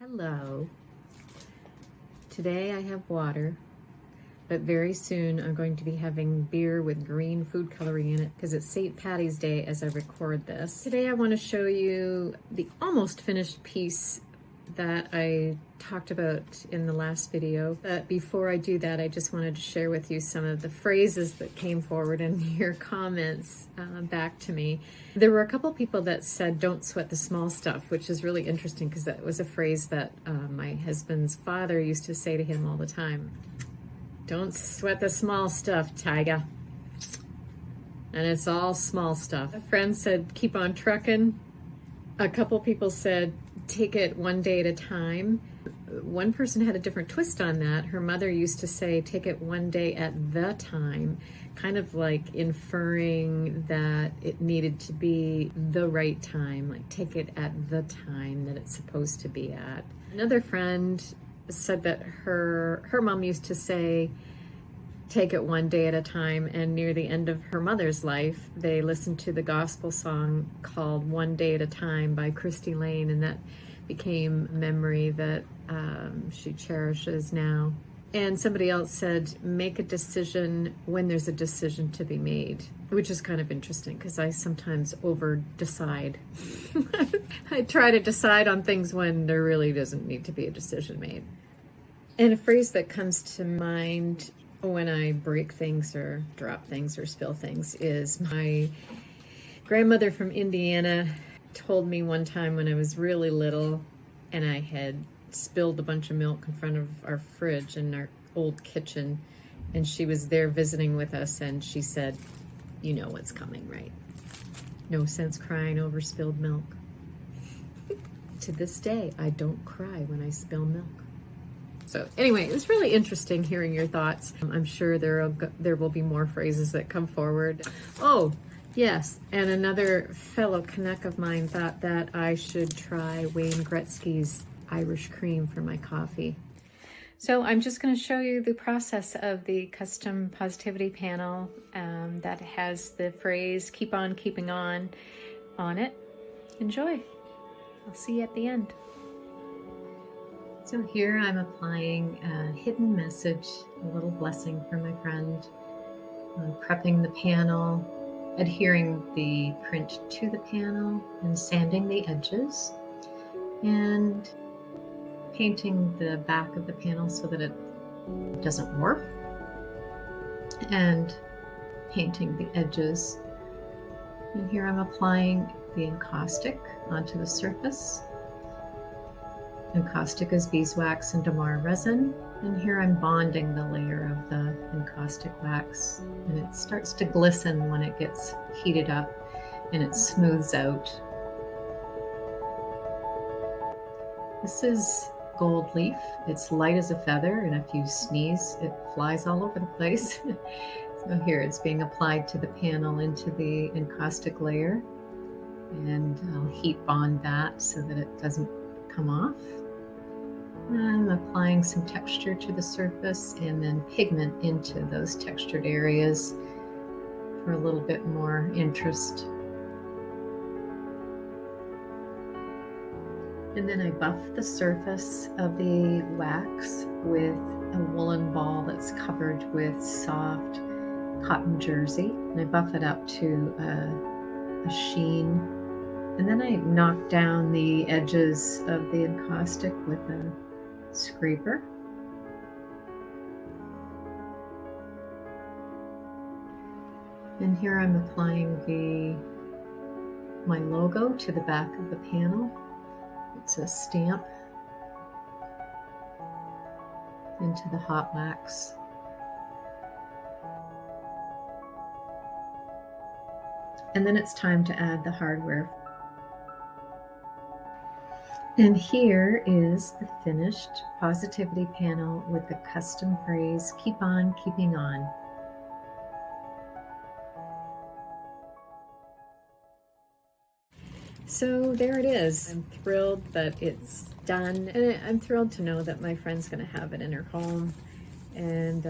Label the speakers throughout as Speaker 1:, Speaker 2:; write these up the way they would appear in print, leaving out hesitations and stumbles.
Speaker 1: Hello. Today I have water, but very soon I'm going to be having beer with green food coloring in it because it's St. Patty's Day as I record this. Today I want to show you the almost finished piece that I talked about in the last video. But before I do that, I just wanted to share with you some of the phrases that came forward in your comments back to me. There were a couple people that said, "Don't sweat the small stuff," which is really interesting because that was a phrase that my husband's father used to say to him all the time. Don't sweat the small stuff, Tiger. And it's all small stuff. A friend said, keep on trucking. A couple people said, take it one day at a time. One person had a different twist on that. Her mother used to say, take it one day at the time, kind of like inferring that it needed to be the right time, like take it at the time that it's supposed to be at. Another friend said that her mom used to say, take it one day at a time, and near the end of her mother's life, they listened to the gospel song called One Day at a Time by Christy Lane, and that became a memory that she cherishes now. And somebody else said, make a decision when there's a decision to be made, which is kind of interesting because I sometimes over-decide. I try to decide on things when there really doesn't need to be a decision made. And a phrase that comes to mind when I break things or drop things or spill things is my grandmother from Indiana told me one time when I was really little and I had spilled a bunch of milk in front of our fridge in our old kitchen, and she was there visiting with us, and she said, you know what's coming, right? No sense crying over spilled milk. To this day, I don't cry when I spill milk. So anyway, it was really interesting hearing your thoughts. I'm sure there will be more phrases that come forward. Oh, yes, and another fellow Canuck of mine thought that I should try Wayne Gretzky's Irish cream for my coffee. So I'm just going to show you the process of the custom positivity panel that has the phrase "keep on keeping on" it. Enjoy. I'll see you at the end. So here I'm applying a hidden message, a little blessing for my friend. I'm prepping the panel, adhering the print to the panel, and sanding the edges, and painting the back of the panel so that it doesn't warp, and painting the edges. And here I'm applying the encaustic onto the surface. Encaustic is beeswax and Damar resin, and here I'm bonding the layer of the encaustic wax, and it starts to glisten when it gets heated up and it smooths out. This is gold leaf. It's light as a feather, and if you sneeze, it flies all over the place. So here it's being applied to the panel into the encaustic layer, and I'll heat bond that so that it doesn't come off. I'm applying some texture to the surface and then pigment into those textured areas for a little bit more interest. And then I buff the surface of the wax with a woolen ball that's covered with soft cotton jersey. And I buff it up to a sheen. And then I knock down the edges of the encaustic with a scraper. And here I'm applying my logo to the back of the panel. It's a stamp into the hot wax. And then it's time to add the hardware. And here is the finished positivity panel with the custom phrase, keep on keeping on. So there it is. I'm thrilled that it's done, and I'm thrilled to know that my friend's going to have it in her home and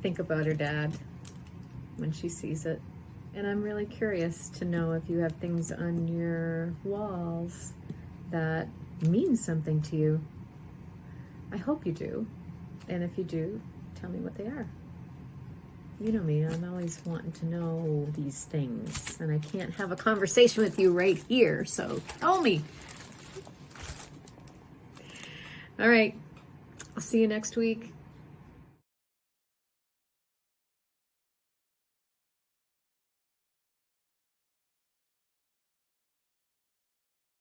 Speaker 1: think about her dad when she sees it. And I'm really curious to know if you have things on your walls that means something to you. I hope you do. And if you do, tell me what they are. You know me, I'm always wanting to know these things, and I can't have a conversation with you right here, so tell me. All right, I'll see you next week.